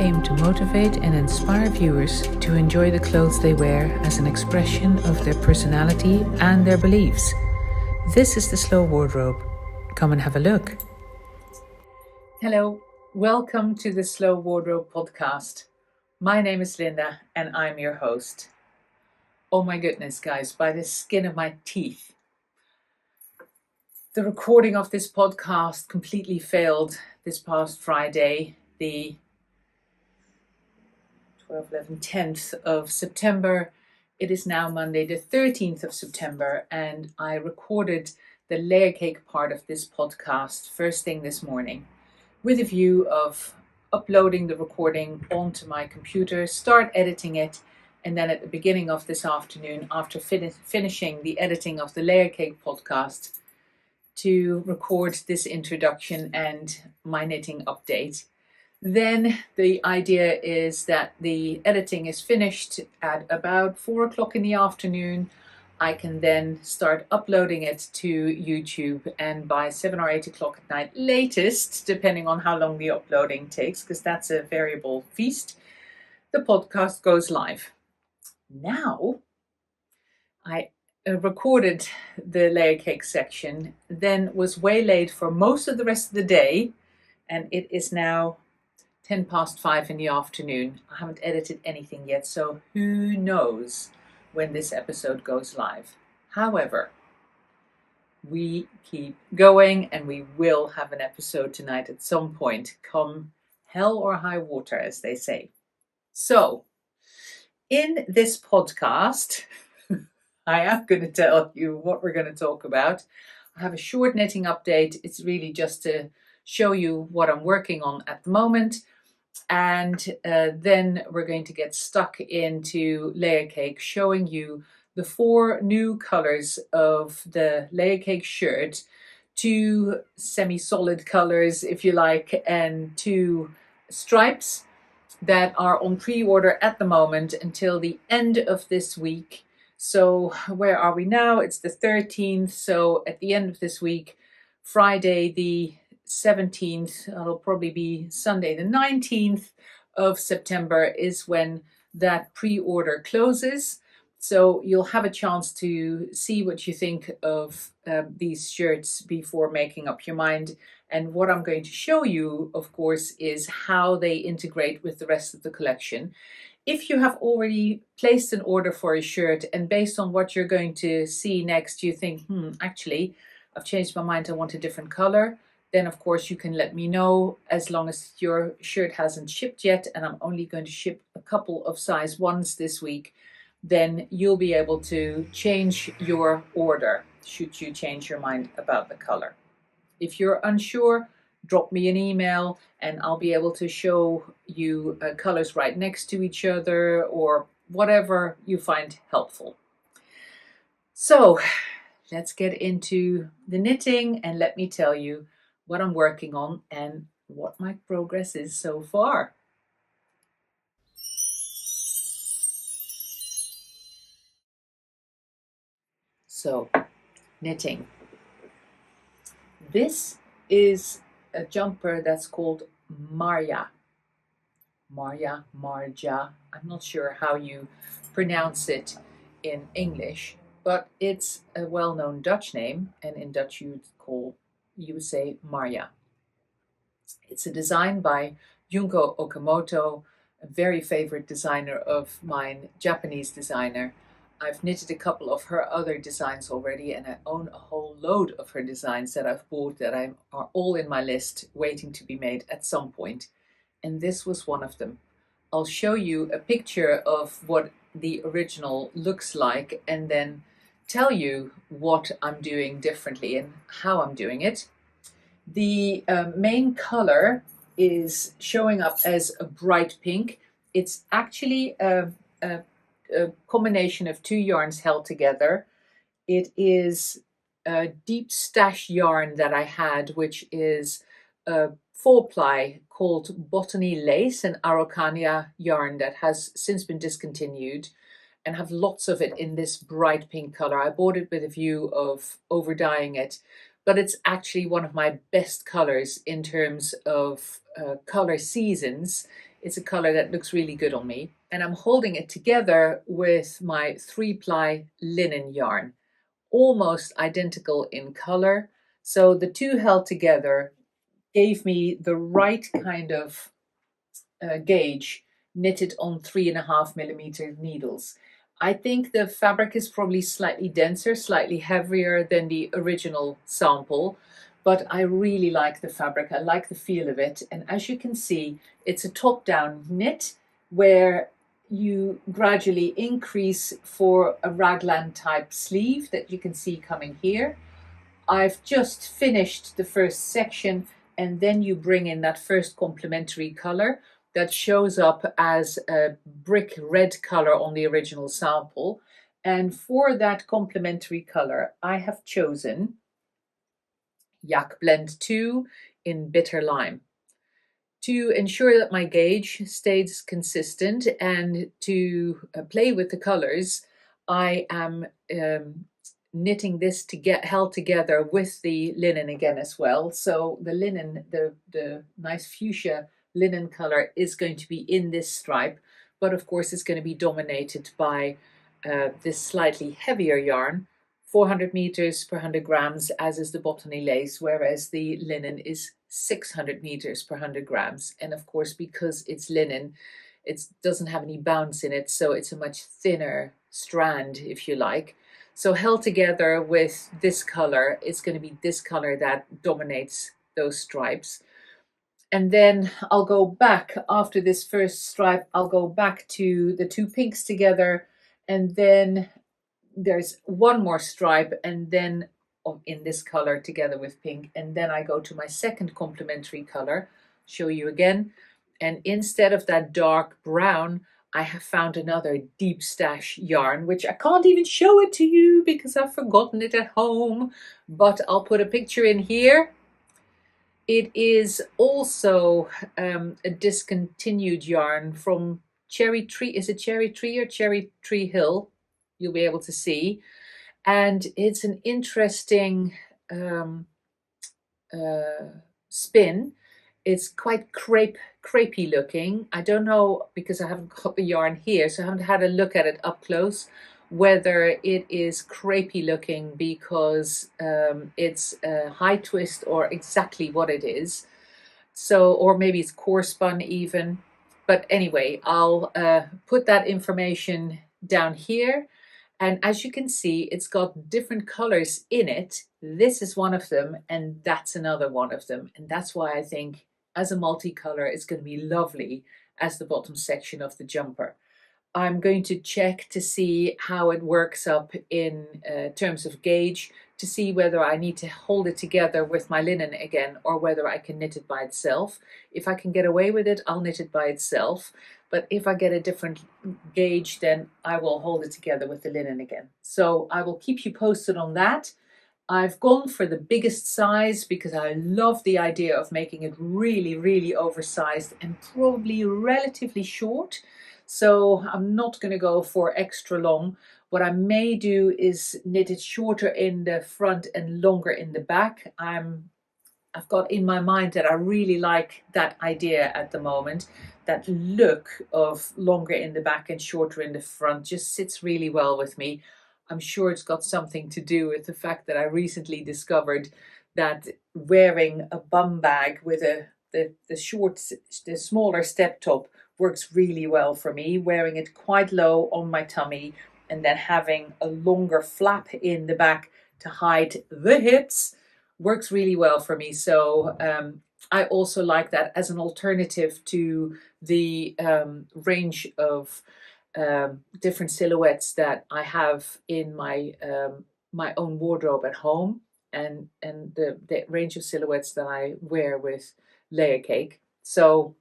aim to motivate and inspire viewers to enjoy the clothes they wear as an expression of their personality and their beliefs. This is the Slow Wardrobe. Come and have a look. Hello, welcome to the Slow Wardrobe podcast. My name is Linda and I'm your host. Oh my goodness, guys, by the skin of my teeth. The recording of this podcast completely failed this past Friday, the 10th of September. It is now Monday, the 13th of September, and I recorded the Layercake part of this podcast first thing this morning with a view of uploading the recording onto my computer, start editing it, and then at the beginning of this afternoon, after finishing the editing of the Layercake podcast, to record this introduction and my knitting update. Then the idea is that the editing is finished at about 4 o'clock in the afternoon. I can then start uploading it to YouTube, and by 7 or 8 o'clock at night latest, depending on how long the uploading takes, because that's a variable feast, the podcast goes live. Now, I recorded the Layercake section, then was waylaid for most of the rest of the day, and it is now 10 past 5 in the afternoon. I haven't edited anything yet, so who knows when this episode goes live. However, we keep going and we will have an episode tonight at some point, come hell or high water, as they say. So, in this podcast, I am going to tell you what we're going to talk about. I have a short knitting update. It's really just to show you what I'm working on at the moment. And then we're going to get stuck into Layercake, showing you the 4 new colors of the Layercake shirt, 2 semi-solid colors, if you like, and 2 stripes that are on pre-order at the moment until the end of this week. So where are we now? It's the 13th. So at the end of this week, Friday the 17th, it'll probably be Sunday the 19th of September is when that pre-order closes. So you'll have a chance to see what you think of these shirts before making up your mind. And what I'm going to show you, of course, is how they integrate with the rest of the collection. If you have already placed an order for a shirt and based on what you're going to see next, you think, actually, I've changed my mind, I want a different color, then of course you can let me know. As long as your shirt hasn't shipped yet and I'm only going to ship a couple of size 1s this week, then you'll be able to change your order should you change your mind about the color. If you're unsure, drop me an email and I'll be able to show you colors right next to each other or whatever you find helpful. So let's get into the knitting and let me tell you what I'm working on and what my progress is so far. So, knitting. This is a jumper that's called Marja. Marja. I'm not sure how you pronounce it in English, but it's a well-known Dutch name, and in Dutch you would say Marja. It's a design by Junko Okamoto, a very favorite designer of mine, Japanese designer. I've knitted a couple of her other designs already, and I own a whole load of her designs that I've bought that are all in my list waiting to be made at some point. And this was one of them. I'll show you a picture of what the original looks like and then tell you what I'm doing differently and how I'm doing it. The main color is showing up as a bright pink. It's actually a combination of 2 yarns held together. It is a deep stash yarn that I had, which is a 4-ply called Botany Lace, an Araucania yarn that has since been discontinued, and have lots of it in this bright pink color. I bought it with a view of over dyeing it, but it's actually one of my best colors in terms of color seasons. It's a color that looks really good on me. And I'm holding it together with my 3-ply linen yarn, almost identical in color. So the two held together gave me the right kind of gauge knitted on 3.5mm needles. I think the fabric is probably slightly denser, slightly heavier than the original sample, but I really like the fabric. I like the feel of it. And as you can see, it's a top-down knit where you gradually increase for a raglan type sleeve that you can see coming here. I've just finished the first section, and then you bring in that first complementary color that shows up as a brick red color on the original sample. And for that complementary color, I have chosen Yak Blend 2 in Bitter Lime. To ensure that my gauge stays consistent and to play with the colors, I am knitting this to get held together with the linen again as well. So the linen, the nice fuchsia linen color is going to be in this stripe, but of course it's going to be dominated by this slightly heavier yarn, 400 meters per 100 grams, as is the Botany Lace, whereas the linen is 600 meters per 100 grams. And of course, because it's linen, it doesn't have any bounce in it, so it's a much thinner strand, if you like. So held together with this color, it's going to be this color that dominates those stripes. And then I'll go back after this first stripe, I'll go back to the two pinks together, and then there's one more stripe, and then in this color together with pink, and then I go to my second complementary color, show you again, and instead of that dark brown, I have found another deep stash yarn, which I can't even show it to you because I've forgotten it at home, but I'll put a picture in here. It is also a discontinued yarn from Cherry Tree. Is it Cherry Tree or Cherry Tree Hill? You'll be able to see. And it's an interesting spin. It's quite crepey looking. I don't know, because I haven't got the yarn here, so I haven't had a look at it up close, whether it is crepey looking because it's a high twist or exactly what it is. So, or maybe it's core spun even. But anyway, I'll put that information down here. And as you can see, it's got different colors in it. This is one of them, and that's another one of them. And that's why I think as a multicolor, it's going to be lovely as the bottom section of the jumper. I'm going to check to see how it works up in terms of gauge, to see whether I need to hold it together with my linen again or whether I can knit it by itself. If I can get away with it, I'll knit it by itself. But if I get a different gauge, then I will hold it together with the linen again. So I will keep you posted on that. I've gone for the biggest size because I love the idea of making it really, really oversized and probably relatively short. So I'm not going to go for extra long. What I may do is knit it shorter in the front and longer in the back. I've got in my mind that I really like that idea at the moment. That look of longer in the back and shorter in the front just sits really well with me. I'm sure it's got something to do with the fact that I recently discovered that wearing a bum bag with the smaller step top works really well for me. Wearing it quite low on my tummy and then having a longer flap in the back to hide the hips works really well for me. So I also like that as an alternative to the range of different silhouettes that I have in my my own wardrobe at home, and the range of silhouettes that I wear with Layercake. So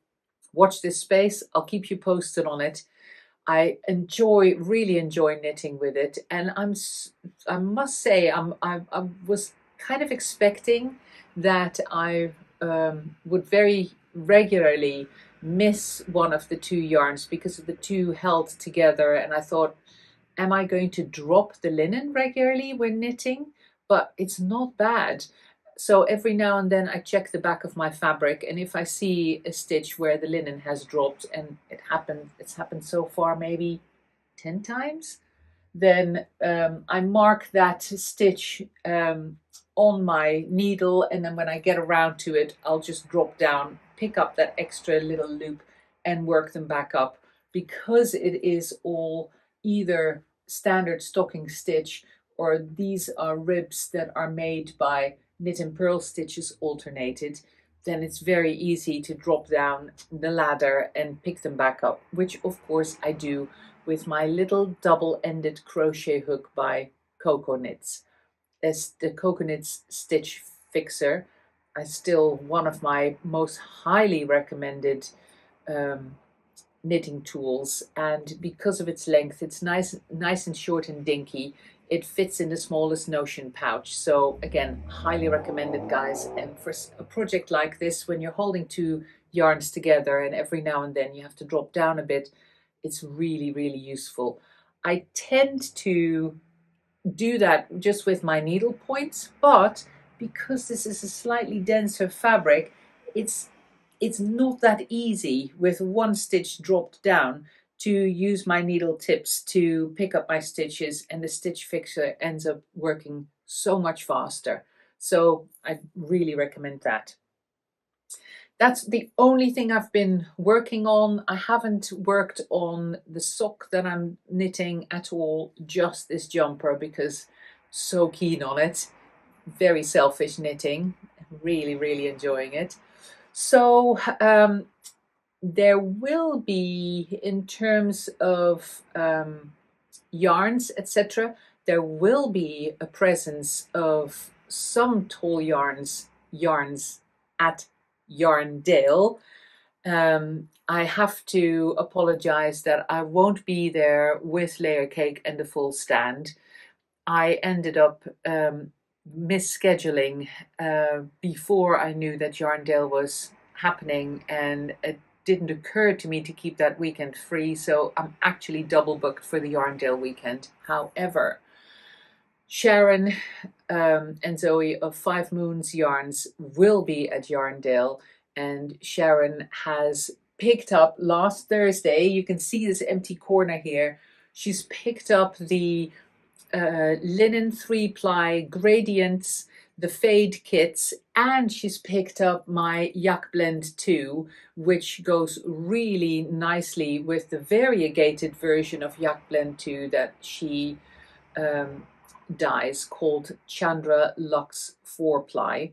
watch this space. I'll keep you posted on it. I really enjoy knitting with it, and I must say I was kind of expecting that I would very regularly miss one of the two yarns because of the two held together, and I thought, am I going to drop the linen regularly when knitting? But it's not bad. So every now and then I check the back of my fabric, and if I see a stitch where the linen has dropped, and it's happened so far maybe 10 times, then I mark that stitch on my needle, and then when I get around to it, I'll just drop down, pick up that extra little loop and work them back up. Because it is all either standard stocking stitch, or these are ribs that are made by knit and purl stitches alternated, then it's very easy to drop down the ladder and pick them back up, which of course I do with my little double-ended crochet hook by Coco Knits. As the Coco Knits Stitch Fixer is still one of my most highly recommended knitting tools, and because of its length, it's nice and short and dinky. It fits in the smallest notion pouch. So again, highly recommended, guys. And for a project like this, when you're holding two yarns together and every now and then you have to drop down a bit, it's really, really useful. I tend to do that just with my needle points, but because this is a slightly denser fabric, it's not that easy with one stitch dropped down to use my needle tips to pick up my stitches, and the stitch fixer ends up working so much faster. So I really recommend that. That's the only thing I've been working on. I haven't worked on the sock that I'm knitting at all, just this jumper, because I'm so keen on it. Very selfish knitting, really, really enjoying it. So there will be, in terms of yarns, etc., there will be a presence of some tall yarns at Yarndale. I have to apologize that I won't be there with Layercake and the full stand. I ended up misscheduling before I knew that Yarndale was happening, and it didn't occur to me to keep that weekend free, so I'm actually double booked for the Yarndale weekend. However, Sharon and Zoe of Five Moons Yarns will be at Yarndale, and Sharon has picked up last Thursday, you can see this empty corner here, she's picked up the linen 3-ply gradients, the fade kits, and she's picked up my Yak Blend 2, which goes really nicely with the variegated version of Yak Blend 2 that she dyes, called Chandra Lux 4-ply.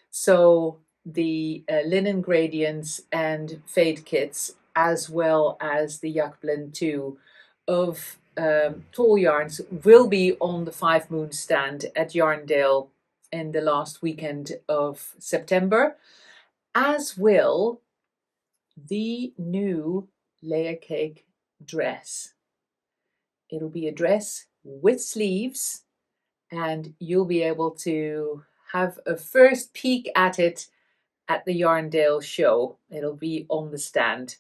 So the linen gradients and fade kits, as well as the Yak Blend 2 of tall yarns, will be on the Five Moon stand at Yarndale in the last weekend of September, as will the new Layercake dress. It'll be a dress with sleeves, and you'll be able to have a first peek at it at the Yarndale show. It'll be on the stand.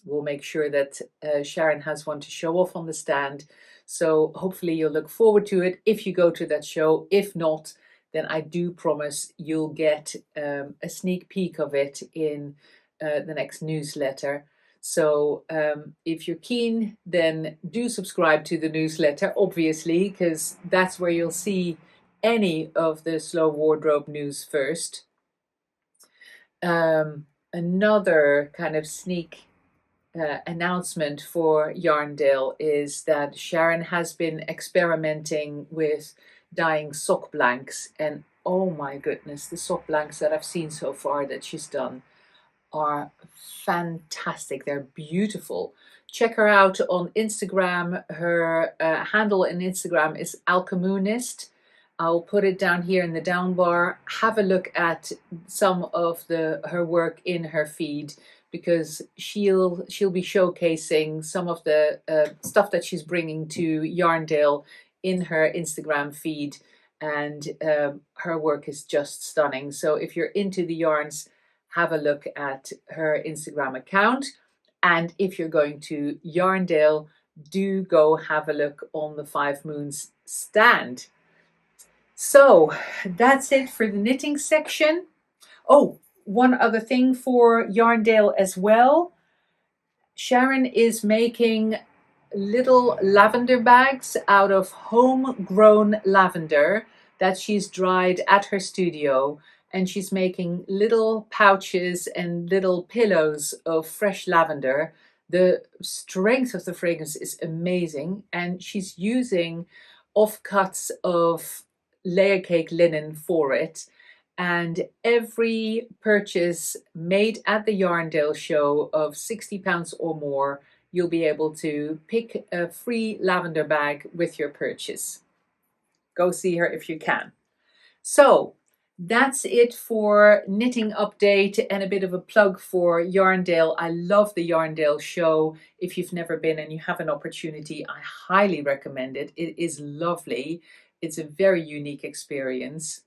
We'll make sure that Sharon has one to show off on the stand. So hopefully you'll look forward to it if you go to that show. If not, then I do promise you'll get a sneak peek of it in the next newsletter. So if you're keen, then do subscribe to the newsletter, obviously, because that's where you'll see any of the Slow Wardrobe news first. Another kind of sneak announcement for Yarndale is that Sharon has been experimenting with dyeing sock blanks, and oh my goodness, the sock blanks that I've seen so far that she's done are fantastic. They're beautiful. Check her out on Instagram. Her handle on Instagram is Alchemonist. I'll put it down here in the down bar. Have a look at some of her work in her feed, because she'll be showcasing some of the stuff that she's bringing to Yarndale in her Instagram feed, and her work is just stunning. So if you're into the yarns, have a look at her Instagram account, and if you're going to Yarndale, do go have a look on the Five Moons stand. So that's it for the knitting section. Oh, one other thing for Yarndale as well. Sharon is making little lavender bags out of homegrown lavender that she's dried at her studio. And she's making little pouches and little pillows of fresh lavender. The strength of the fragrance is amazing. And she's using offcuts of Layercake linen for it. And every purchase made at the Yarndale show of £60 or more, you'll be able to pick a free lavender bag with your purchase. Go see her if you can. So that's it for knitting update and a bit of a plug for Yarndale. I love the Yarndale show. If you've never been and you have an opportunity, I highly recommend it. It is lovely. It's a very unique experience.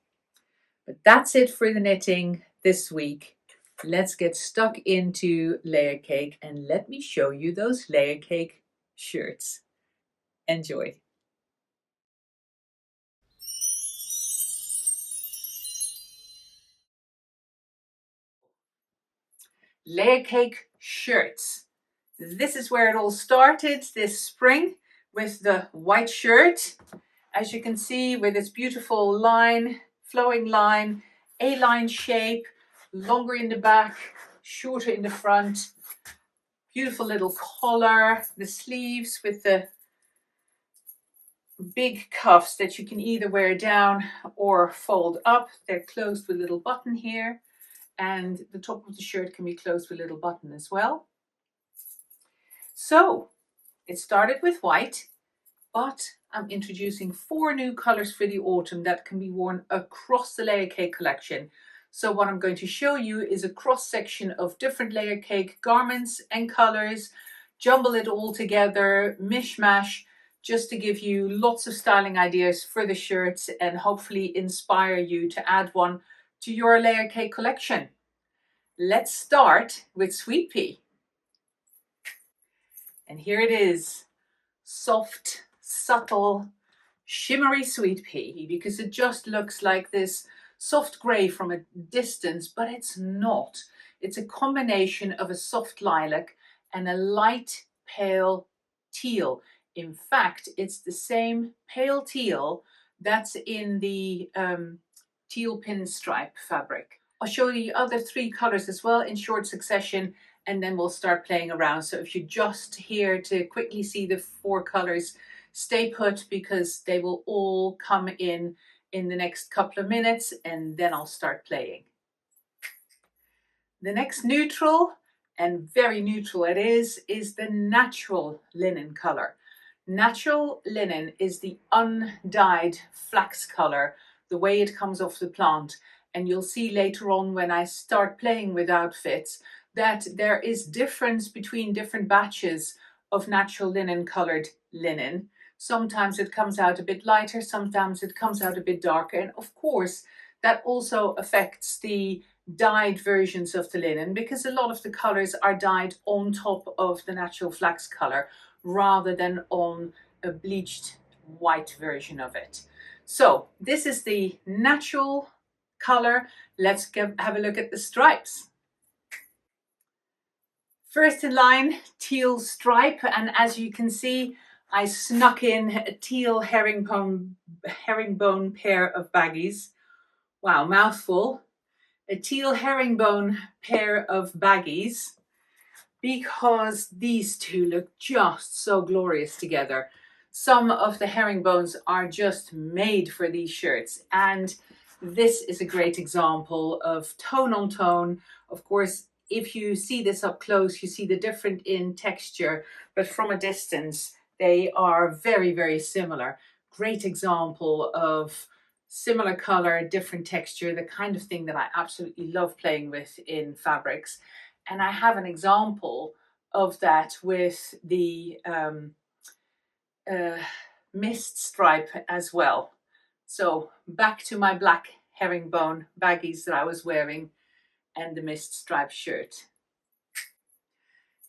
But that's it for the knitting this week. Let's get stuck into Layercake and let me show you those Layercake shirts. Enjoy. Layercake shirts. This is where it all started this spring with the white shirt. As you can see, with its beautiful line, flowing line, A-line shape, longer in the back, shorter in the front. Beautiful little collar, the sleeves with the big cuffs that you can either wear down or fold up. They're closed with a little button here, and the top of the shirt can be closed with a little button as well. So it started with white, but I'm introducing 4 new colors for the autumn that can be worn across the Layercake collection. So what I'm going to show you is a cross section of different Layercake garments and colors, jumble it all together, mishmash, just to give you lots of styling ideas for the shirts and hopefully inspire you to add one to your Layercake collection. Let's start with Sweet Pea. And here it is, soft, subtle, shimmery Sweet Pea, because it just looks like this soft grey from a distance, but it's not. It's a combination of a soft lilac and a light pale teal. In fact, it's the same pale teal that's in the teal pinstripe fabric. I'll show you the other 3 colors as well in short succession, and then we'll start playing around. So if you're just here to quickly see the 4 colors, stay put because they will all come in the next couple of minutes, and then I'll start playing. The next neutral, and very neutral it is the natural linen color. Natural linen is the undyed flax color, the way it comes off the plant. And you'll see later on when I start playing with outfits that there is difference between different batches of natural linen colored linen. Sometimes it comes out a bit lighter, sometimes it comes out a bit darker. And of course, that also affects the dyed versions of the linen because a lot of the colors are dyed on top of the natural flax color rather than on a bleached white version of it. So this is the natural color. Let's have a look at the stripes. First in line, teal stripe, and as you can see, I snuck in a teal herringbone pair of baggies. Wow, mouthful. A teal herringbone pair of baggies because these two look just so glorious together. Some of the herringbones are just made for these shirts, and this is a great example of tone on tone. Of course, if you see this up close, you see the difference in texture, but from a distance, they are very, very similar. Great example of similar color, different texture, the kind of thing that I absolutely love playing with in fabrics. And I have an example of that with the mist stripe as well. So back to my black herringbone baggies that I was wearing and the mist stripe shirt.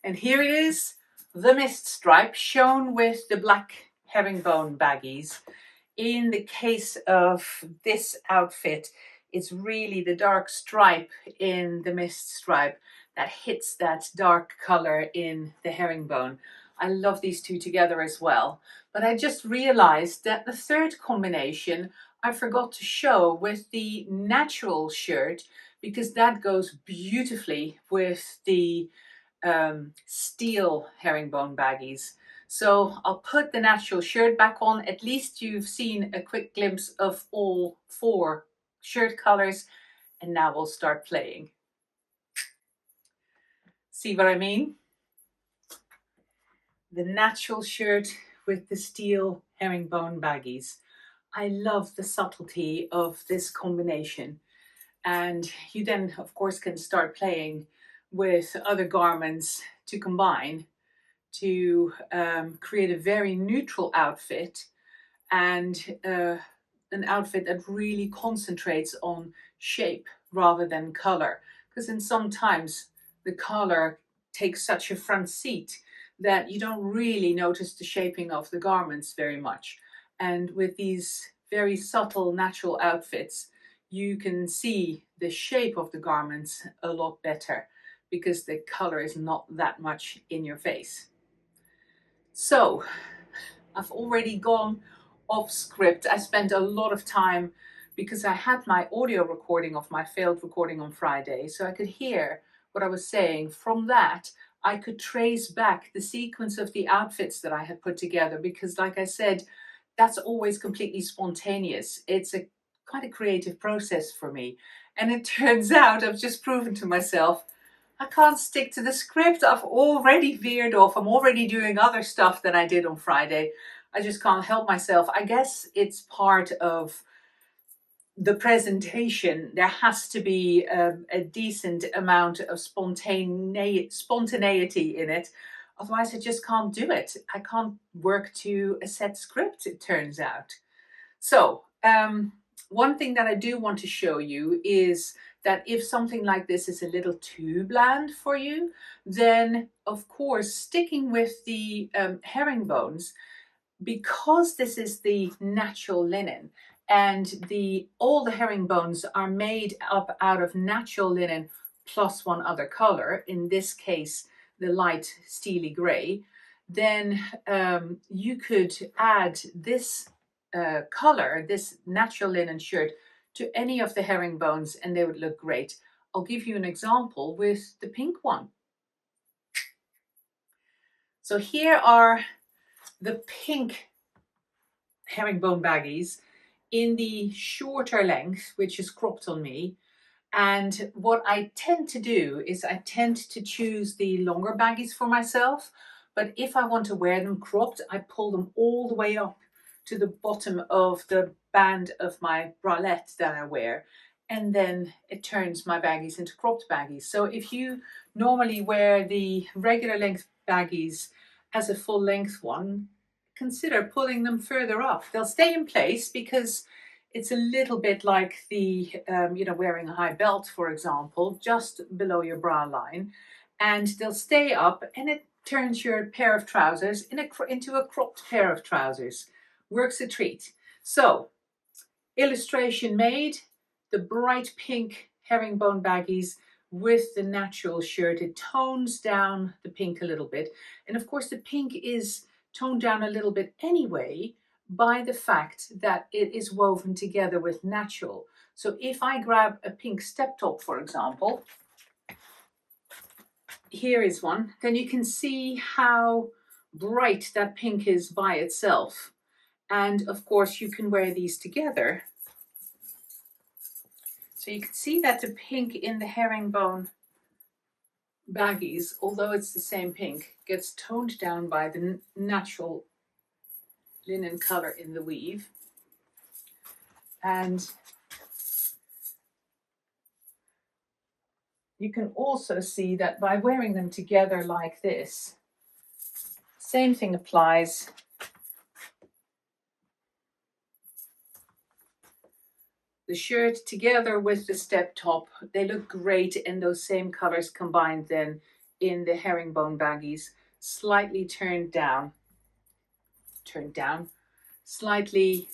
And here it is, the mist stripe shown with the black herringbone baggies. In the case of this outfit, it's really the dark stripe in the mist stripe that hits that dark color in the herringbone. I love these two together as well. But I just realized that the third combination I forgot to show with the natural shirt, because that goes beautifully with the steel herringbone baggies. So I'll put the natural shirt back on. At least you've seen a quick glimpse of all 4 shirt colors, and now we'll start playing. See what I mean? The natural shirt with the steel herringbone baggies. I love the subtlety of this combination. And you then, of course, can start playing with other garments to combine to create a very neutral outfit, and an outfit that really concentrates on shape rather than color. Because in sometimes the color takes such a front seat that you don't really notice the shaping of the garments very much. And with these very subtle natural outfits, you can see the shape of the garments a lot better because the color is not that much in your face. So I've already gone off script. I spent a lot of time because I had my audio recording of my failed recording on Friday, so I could hear what I was saying. From that, I could trace back the sequence of the outfits that I had put together because, like I said, that's always completely spontaneous. It's a quite a creative process for me. And it turns out I've just proven to myself I can't stick to the script. I've already veered off. I'm already doing other stuff than I did on Friday. I just can't help myself. I guess it's part of the presentation. There has to be a decent amount of spontaneity in it. Otherwise, I just can't do it. I can't work to a set script, it turns out. So, one thing that I do want to show you is that if something like this is a little too bland for you, then of course sticking with the herringbones, because this is the natural linen and all the herringbones are made up out of natural linen plus one other color, in this case the light steely gray, then you could add this color, this natural linen shirt, to any of the herringbones and they would look great. I'll give you an example with the pink one. So here are the pink herringbone baggies in the shorter length, which is cropped on me. And what I tend to do is I tend to choose the longer baggies for myself. But if I want to wear them cropped, I pull them all the way up to the bottom of the band of my bralette that I wear. And then it turns my baggies into cropped baggies. So if you normally wear the regular length baggies as a full length one, consider pulling them further up. They'll stay in place because it's a little bit like the, wearing a high belt, for example, just below your bra line. And they'll stay up and it turns your pair of trousers into a cropped pair of trousers. Works a treat. So, illustration made, the bright pink herringbone baggies with the natural shirt. It tones down the pink a little bit. And of course, the pink is toned down a little bit anyway by the fact that it is woven together with natural. So if I grab a pink step top, for example, here is one, then you can see how bright that pink is by itself. And of course, you can wear these together. So you can see that the pink in the herringbone baggies, although it's the same pink, gets toned down by the natural linen color in the weave. And you can also see that by wearing them together like this, same thing applies. The shirt together with the step top, they look great in those same colors combined then in the herringbone baggies, slightly turned down, slightly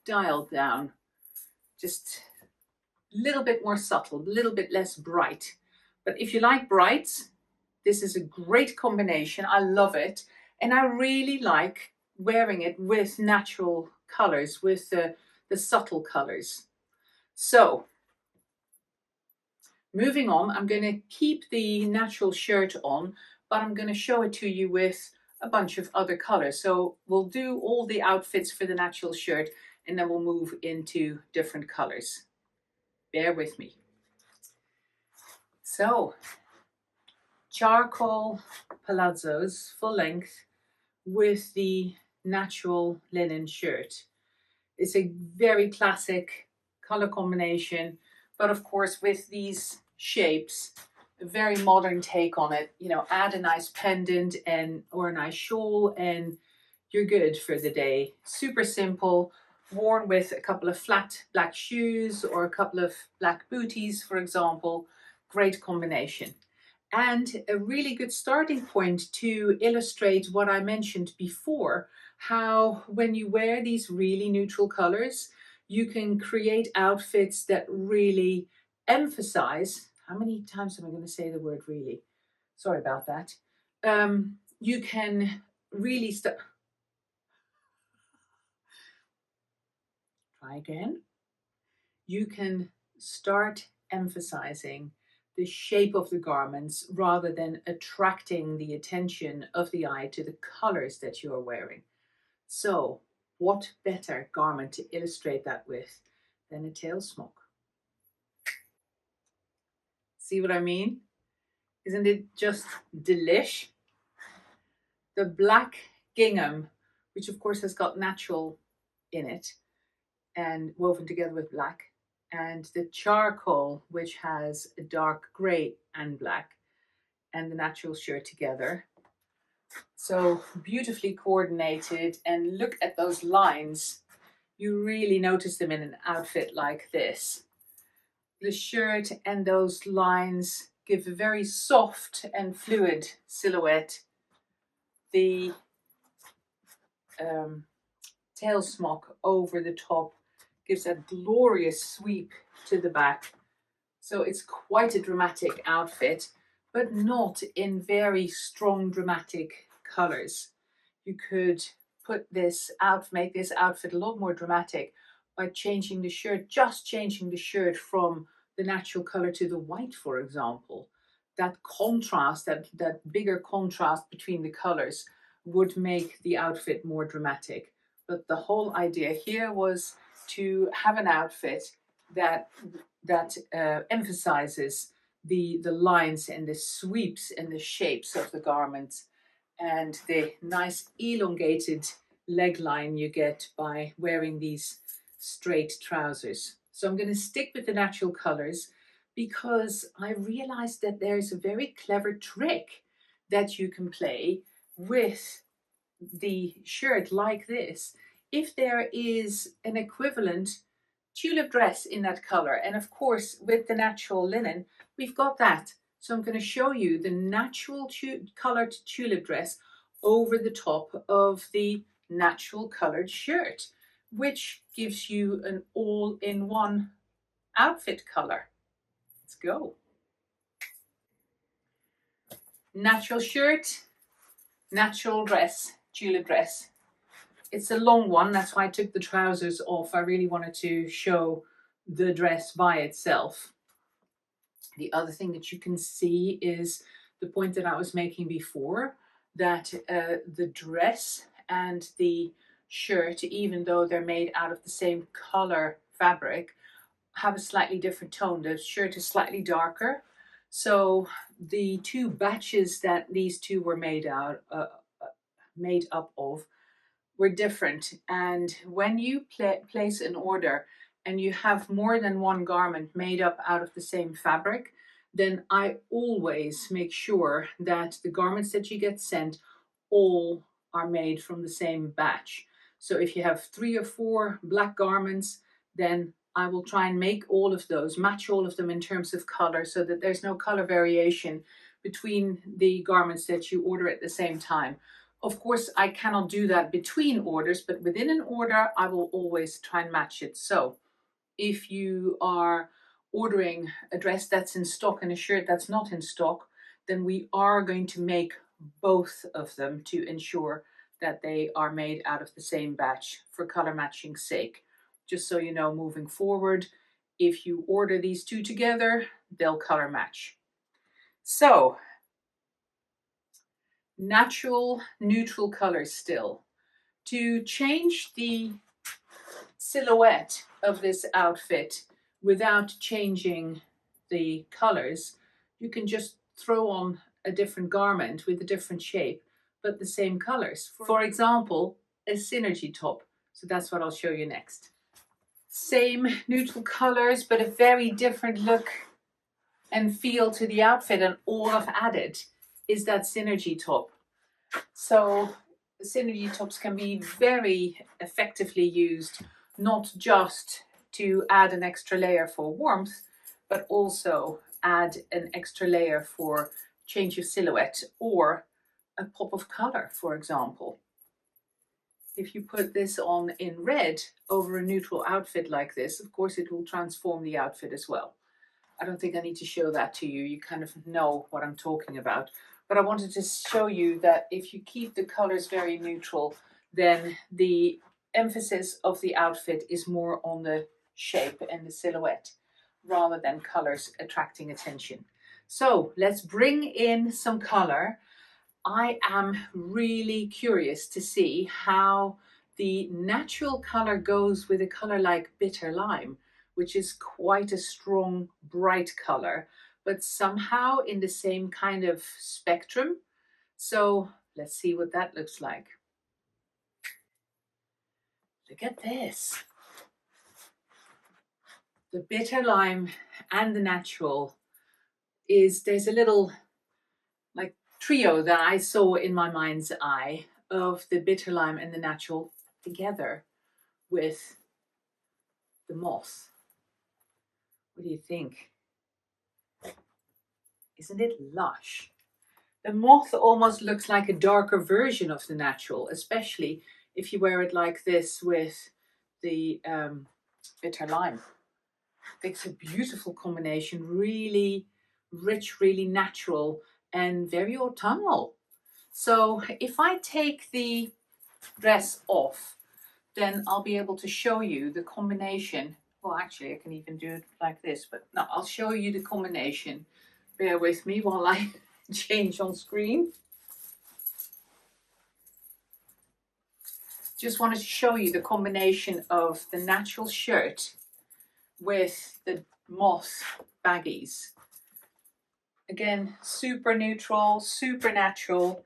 dialed down, just a little bit more subtle, a little bit less bright. But if you like brights, this is a great combination. I love it. And I really like wearing it with natural colors, with the subtle colors. So moving on, I'm going to keep the natural shirt on, but I'm going to show it to you with a bunch of other colors. So we'll do all the outfits for the natural shirt and then we'll move into different colors. Bear with me. So, charcoal palazzos, full length, with the natural linen shirt. It's a very classic color combination, but of course with these shapes, a very modern take on it. You know, add a nice pendant and or a nice shawl and you're good for the day. Super simple, worn with a couple of flat black shoes or a couple of black booties, for example. Great combination. And a really good starting point to illustrate what I mentioned before, how when you wear these really neutral colors, you can create outfits that really emphasize, how many times am I going to say the word really? Sorry about that. You can really try again. You can start emphasizing the shape of the garments rather than attracting the attention of the eye to the colors that you are wearing. So, what better garment to illustrate that with than a tail smock? See what I mean? Isn't it just delish? The black gingham, which of course has got natural in it and woven together with black, and the charcoal, which has a dark gray and black, and the natural shirt together. So beautifully coordinated, and look at those lines. You really notice them in an outfit like this. The shirt and those lines give a very soft and fluid silhouette. The tail smock over the top gives a glorious sweep to the back. So it's quite a dramatic outfit, but not in very strong dramatic colors. You could put this out, make this outfit a lot more dramatic by changing the shirt, just changing the shirt from the natural color to the white, for example. That contrast, that bigger contrast between the colors would make the outfit more dramatic. But the whole idea here was to have an outfit that emphasizes the lines and the sweeps and the shapes of the garment and the nice elongated leg line you get by wearing these straight trousers. So I'm going to stick with the natural colors because I realized that there's a very clever trick that you can play with the shirt like this. If there is an equivalent tulip dress in that color, and of course with the natural linen we've got that, so I'm going to show you the natural colored tulip dress over the top of the natural colored shirt, which gives you an all-in-one outfit color. Let's go. Natural shirt, natural dress, tulip dress. It's a long one, that's why I took the trousers off. I really wanted to show the dress by itself. The other thing that you can see is the point that I was making before, that the dress and the shirt, even though they're made out of the same color fabric, have a slightly different tone. The shirt is slightly darker. So the two batches that these two were made up of were different. And when you place an order and you have more than one garment made up out of the same fabric, then I always make sure that the garments that you get sent all are made from the same batch. So if you have 3 or 4 black garments, then I will try and make all of those, match all of them in terms of color so that there's no color variation between the garments that you order at the same time. Of course, I cannot do that between orders, but within an order, I will always try and match it. So if you are ordering a dress that's in stock and a shirt that's not in stock, then we are going to make both of them to ensure that they are made out of the same batch for color matching sake. Just so you know, moving forward, if you order these two together, they'll color match. So, natural, neutral colors still. To change the silhouette of this outfit without changing the colors, you can just throw on a different garment with a different shape, but the same colors. For example, a synergy top. So that's what I'll show you next. Same neutral colors, but a very different look and feel to the outfit, and all I've added is that synergy top. So the synergy tops can be very effectively used, not just to add an extra layer for warmth, but also add an extra layer for change of silhouette or a pop of color, for example. If you put this on in red over a neutral outfit like this, of course it will transform the outfit as well. I don't think I need to show that to you. You kind of know what I'm talking about. But I wanted to show you that if you keep the colors very neutral, then the emphasis of the outfit is more on the shape and the silhouette rather than colors attracting attention. So let's bring in some color. I am really curious to see how the natural color goes with a color like bitter lime, which is quite a strong, bright color, but somehow in the same kind of spectrum. So let's see what that looks like. Look at this. The bitter lime and the natural there's a little like trio that I saw in my mind's eye of the bitter lime and the natural together with the moss. What do you think? Isn't it lush? The moth almost looks like a darker version of the natural, especially if you wear it like this with the bitter lime. It's a beautiful combination, really rich, really natural, and very autumnal. So if I take the dress off, then I'll be able to show you the combination. Well, actually, I can even do it like this, but no, I'll show you the combination. Bear with me while I change on screen. Just wanted to show you the combination of the natural shirt with the moth baggies. Again, super neutral, super natural,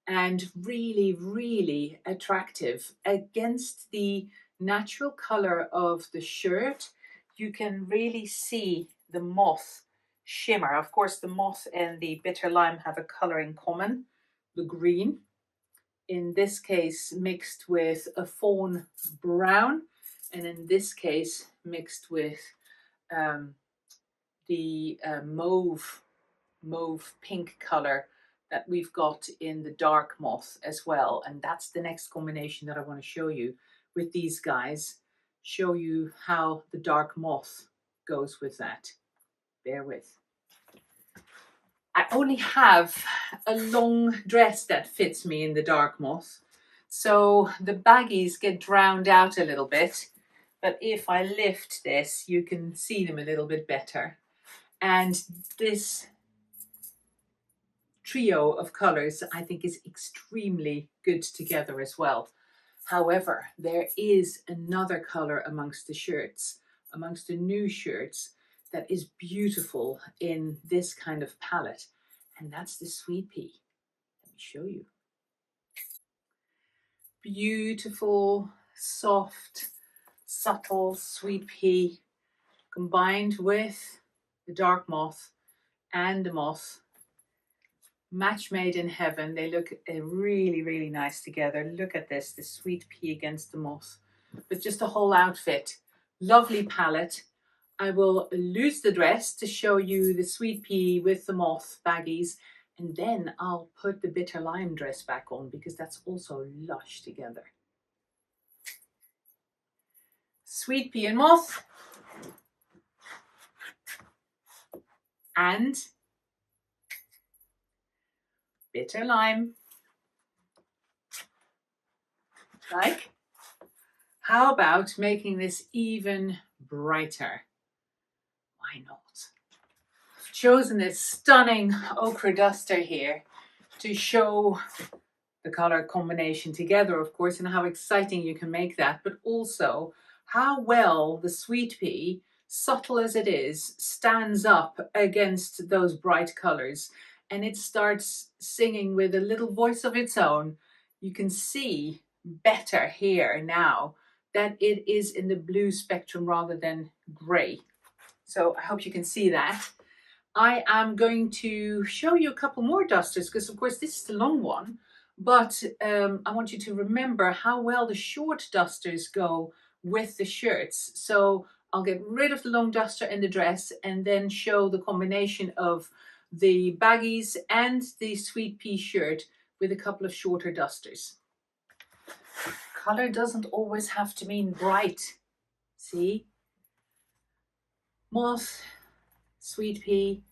and really, really attractive. Against the natural color of the shirt, you can really see the moth shimmer. Of course, the moth and the bitter lime have a color in common, the green. In this case, mixed with a fawn brown, and in this case, mixed with the mauve pink color that we've got in the dark moth as well. And that's the next combination that I want to show you with these guys. Show you how the dark moth goes with that. Bear with. I only have a long dress that fits me in the dark moth, so the baggies get drowned out a little bit. But if I lift this, you can see them a little bit better. And this trio of colors I think is extremely good together as well. However, there is another color amongst the shirts, amongst the new shirts, that is beautiful in this kind of palette, and that's the sweet pea. Let me show you. Beautiful, soft, subtle sweet pea combined with the dark moth and the moth. Match made in heaven. They look really, really nice together. Look at this, the sweet pea against the moth. But just a whole outfit. Lovely palette. I will lose the dress to show you the sweet pea with the moth baggies, And then I'll put the bitter lime dress back on because that's also lush together. Sweet pea and moth. And bitter lime. Like? How about making this even brighter? Why not? I've chosen this stunning ochre duster here to show the color combination together, of course, and how exciting you can make that, but also how well the sweet pea, subtle as it is, stands up against those bright colors, and it starts singing with a little voice of its own. You can see better here now that it is in the blue spectrum rather than gray. So I hope you can see that. I am going to show you a couple more dusters because of course this is the long one, but I want you to remember how well the short dusters go with the shirts. So I'll get rid of the long duster and the dress and then show the combination of the baggies and the sweet pea shirt with a couple of shorter dusters. Color doesn't always have to mean bright. See? Moth, sweet pea,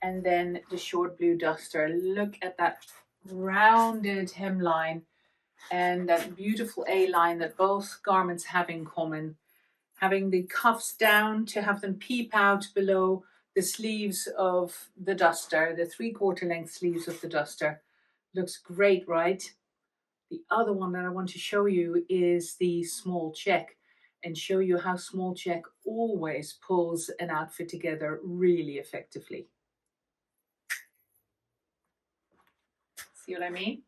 and then the short blue duster. Look at that rounded hemline and that beautiful A-line that both garments have in common. Having the cuffs down to have them peep out below the sleeves of the duster, the 3/4 length sleeves of the duster. Looks great, right? The other one that I want to show you is the small check and show you how small check always pulls an outfit together really effectively. See what I mean?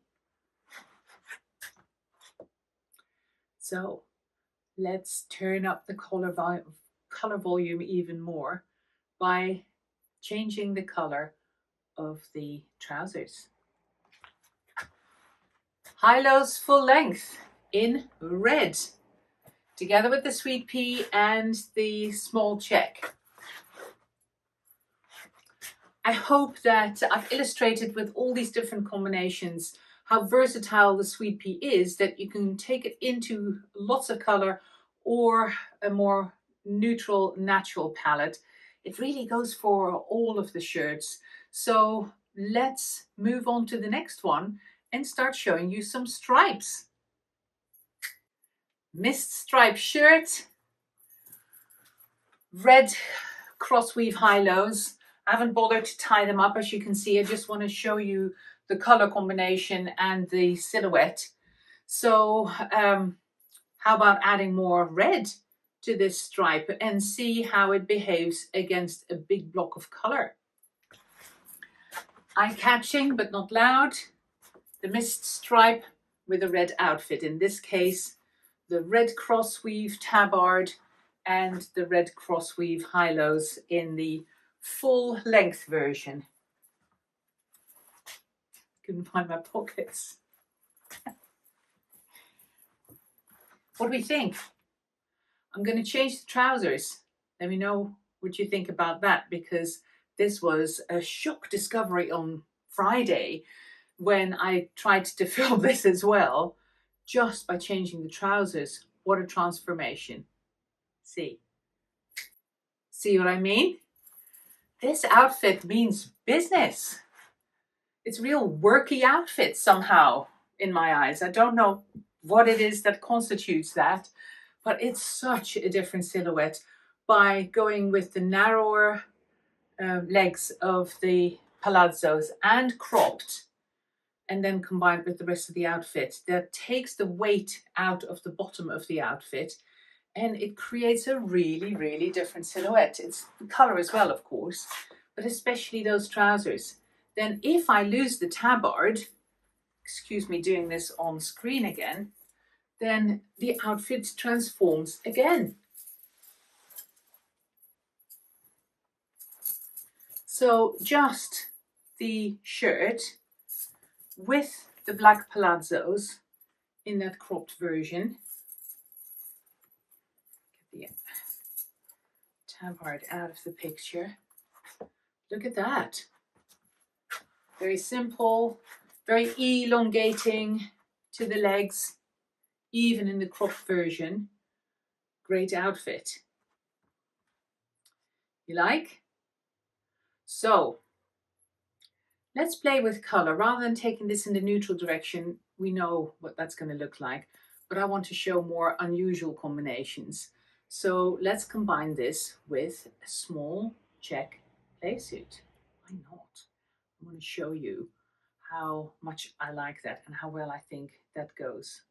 So let's turn up the color volume even more by changing the color of the trousers. High-lows full length in red, together with the sweet pea and the small check. I hope that I've illustrated with all these different combinations how versatile the sweet pea is, that you can take it into lots of color or a more neutral, natural palette. It really goes for all of the shirts. So let's move on to the next one and start showing you some stripes. Mist stripe shirt, red crossweave high-lows. I haven't bothered to tie them up, as you can see. I just want to show you the color combination and the silhouette. So how about adding more red to this stripe and see how it behaves against a big block of color. Eye-catching but not loud. The mist stripe with a red outfit. In this case, the red crossweave tabard and the red crossweave high-lows in the full length version. Couldn't find my pockets. What do we think? I'm going to change the trousers. Let me know what you think about that, because this was a shock discovery on Friday when I tried to film this as well, just by changing the trousers. What a transformation. See what I mean? This outfit means business. It's a real worky outfit somehow in my eyes. I don't know what it is that constitutes that, but it's such a different silhouette by going with the narrower legs of the palazzos and cropped, and then combined with the rest of the outfit. That takes the weight out of the bottom of the outfit and it creates a really, really different silhouette. It's the color as well, of course, but especially those trousers. Then if I lose the tabard, excuse me doing this on screen again, then the outfit transforms again. So just the shirt with the black palazzos in that cropped version. Get the tabard out of the picture. Look at that. Very simple, very elongating to the legs, even in the cropped version. Great outfit. You like? So let's play with color. Rather than taking this in the neutral direction, we know what that's going to look like, but I want to show more unusual combinations. So let's combine this with a small check playsuit. Why not? I want to show you how much I like that and how well I think that goes.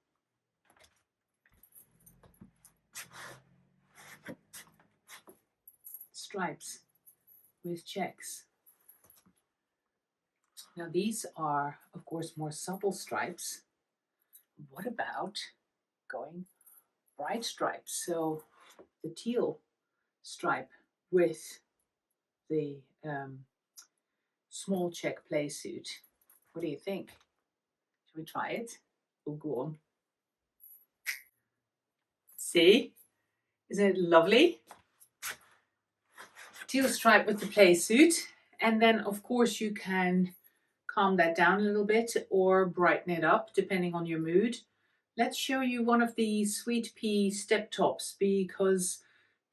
Stripes with checks. Now these are, of course, more subtle stripes. What about going bright stripes? So the teal stripe with the small check playsuit. What do you think? Should we try it? Oh, go on. See? Isn't it lovely? Teal stripe with the playsuit. And then, of course, you can calm that down a little bit or brighten it up depending on your mood. Let's show you one of the sweet pea step tops because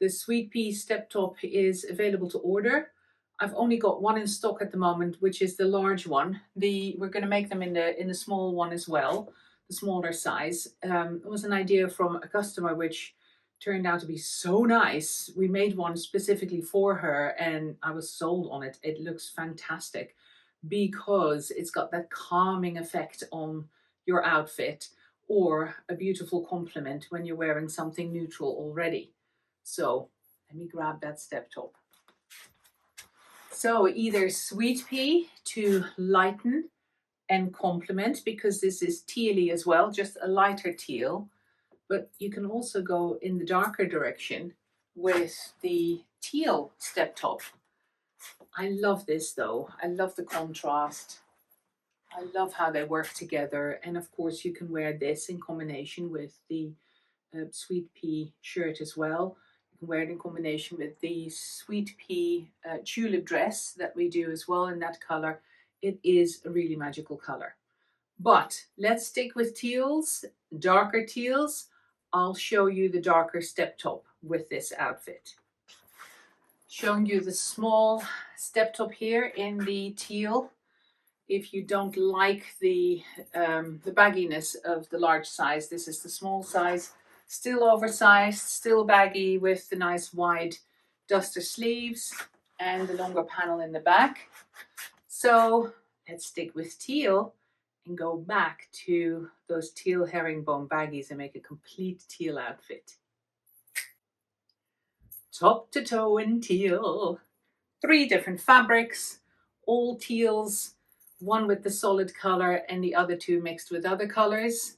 the sweet pea step top is available to order. I've only got one in stock at the moment, which is the large one. We're going to make them in the small one as well, the smaller size. It was an idea from a customer which turned out to be so nice. We made one specifically for her and I was sold on it. It looks fantastic because it's got that calming effect on your outfit or a beautiful complement when you're wearing something neutral already. So let me grab that step top. So either sweet pea to lighten and complement, because this is tealy as well, just a lighter teal, but you can also go in the darker direction with the teal step top. I love this though. I love the contrast. I love how they work together. And of course you can wear this in combination with the sweet pea shirt as well. You can wear it in combination with the sweet pea tulip dress that we do as well in that color. It is a really magical color. But let's stick with teals, darker teals. I'll show you the darker step top with this outfit. Showing you the small step top here in the teal. If you don't like the bagginess of the large size, this is the small size. Still oversized, still baggy with the nice wide duster sleeves and the longer panel in the back. So let's stick with teal and go back to those teal herringbone baggies and make a complete teal outfit. Top to toe in teal. 3 different fabrics, all teals, one with the solid color and the other 2 mixed with other colors.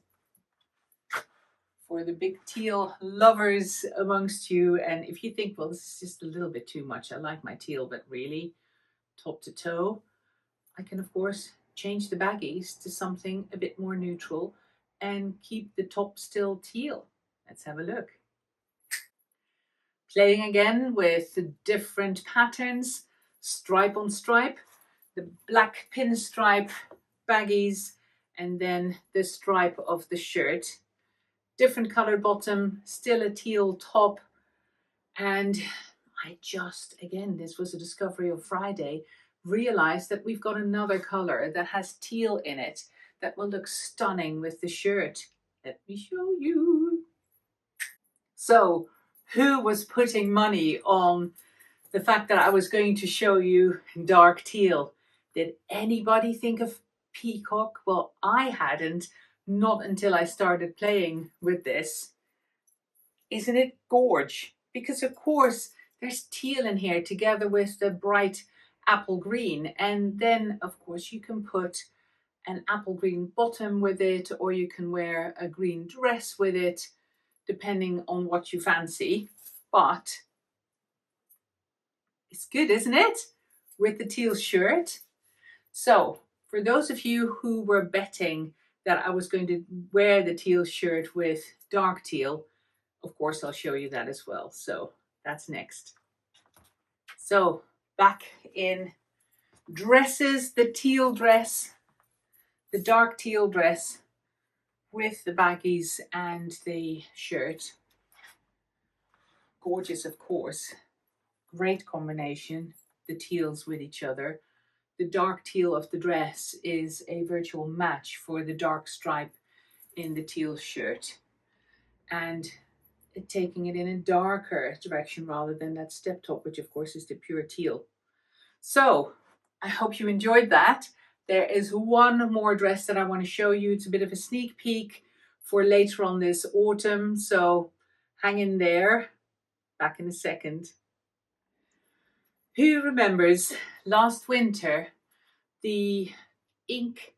For the big teal lovers amongst you, and if you think, well, this is just a little bit too much, I like my teal, but really, top to toe, I can of course change the baggies to something a bit more neutral and keep the top still teal. Let's have a look. Playing again with the different patterns, stripe on stripe, the black pinstripe baggies, and then the stripe of the shirt. Different color bottom, still a teal top. And I just, again, this was a discovery of Friday, realized that we've got another color that has teal in it that will look stunning with the shirt. Let me show you. So, who was putting money on the fact that I was going to show you dark teal? Did anybody think of peacock? Well, I hadn't, not until I started playing with this. Isn't it gorge? Because of course there's teal in here together with the bright apple green. And then of course you can put an apple green bottom with it, or you can wear a green dress with it, depending on what you fancy. But it's good, isn't it? With the teal shirt. So for those of you who were betting that I was going to wear the teal shirt with dark teal, of course I'll show you that as well. So that's next. So back in dresses, the teal dress, the dark teal dress with the baggies and the shirt. Gorgeous, of course. Great combination, the teals with each other. The dark teal of the dress is a virtual match for the dark stripe in the teal shirt. And taking it in a darker direction rather than that step top, which of course is the pure teal. So I hope you enjoyed that. There is one more dress that I want to show you. It's a bit of a sneak peek for later on this autumn. So hang in there. Back in a second. Who remembers last winter the ink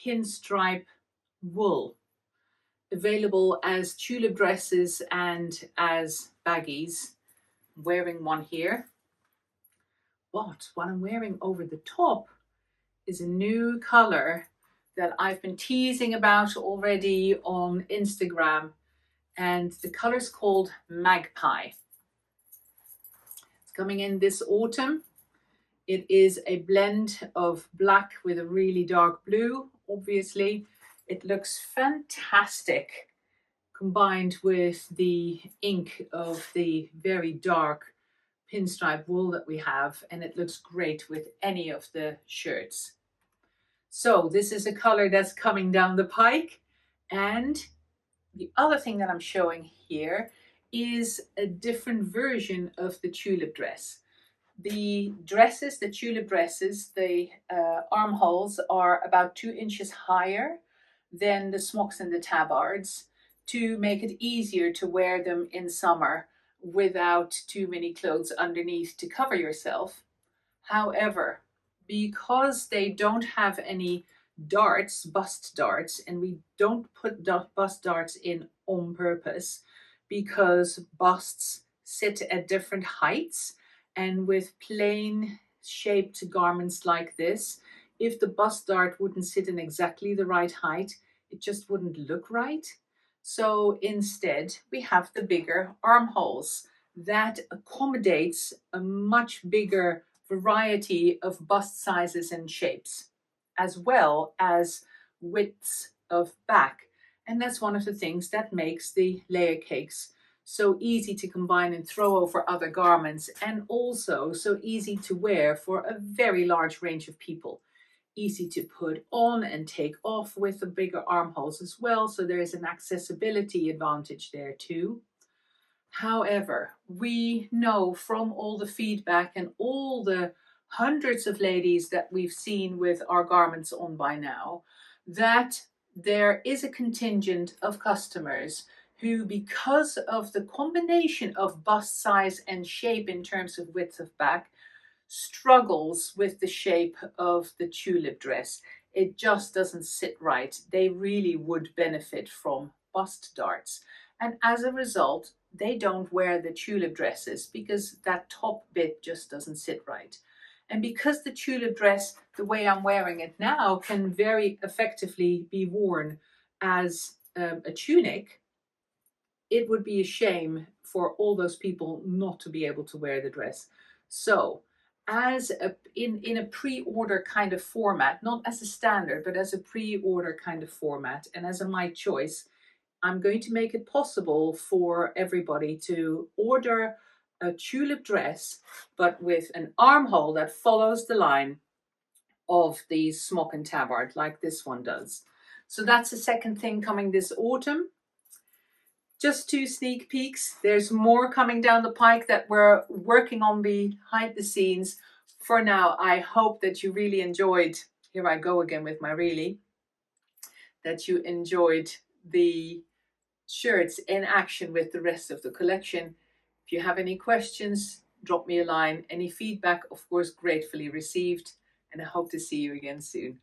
pinstripe wool available as tulip dresses and as baggies? I'm wearing one here. But what I'm wearing over the top is a new color that I've been teasing about already on Instagram, and the color is called Magpie. It's coming in this autumn. It is a blend of black with a really dark blue, obviously. It looks fantastic combined with the ink of the very dark pinstripe wool that we have, and it looks great with any of the shirts. So this is a color that's coming down the pike, and the other thing that I'm showing here is a different version of the tulip dress. The dresses, the tulip dresses, the armholes are about 2 inches higher than the smocks and the tabards to make it easier to wear them in summer without too many clothes underneath to cover yourself. However, because they don't have any darts, bust darts, and we don't put bust darts in on purpose because busts sit at different heights, and with plain shaped garments like this, if the bust dart wouldn't sit in exactly the right height, it just wouldn't look right. So instead, we have the bigger armholes that accommodates a much bigger variety of bust sizes and shapes, as well as widths of back. And that's one of the things that makes the layer cakes so easy to combine and throw over other garments, and also so easy to wear for a very large range of people. Easy to put on and take off with the bigger armholes as well, so there is an accessibility advantage there too. However, we know from all the feedback and all the hundreds of ladies that we've seen with our garments on by now, that there is a contingent of customers who, because of the combination of bust size and shape in terms of width of back, struggles with the shape of the tulip dress. It just doesn't sit right. They really would benefit from bust darts. And as a result, they don't wear the tulip dresses because that top bit just doesn't sit right. And because the tulip dress, the way I'm wearing it now, can very effectively be worn as a tunic, it would be a shame for all those people not to be able to wear the dress. So in a pre-order kind of format, not as a standard, but as a pre-order kind of format, and as a my choice, I'm going to make it possible for everybody to order a tulip dress, but with an armhole that follows the line of the smock and tabard, like this one does. So that's the second thing coming this autumn. Just 2 sneak peeks. There's more coming down the pike that we're working on behind the scenes. For now, I hope that you really enjoyed, here I go again with my really, that you enjoyed the shirts in action with the rest of the collection. If you have any questions, drop me a line. Any feedback, of course, gratefully received. And I hope to see you again soon.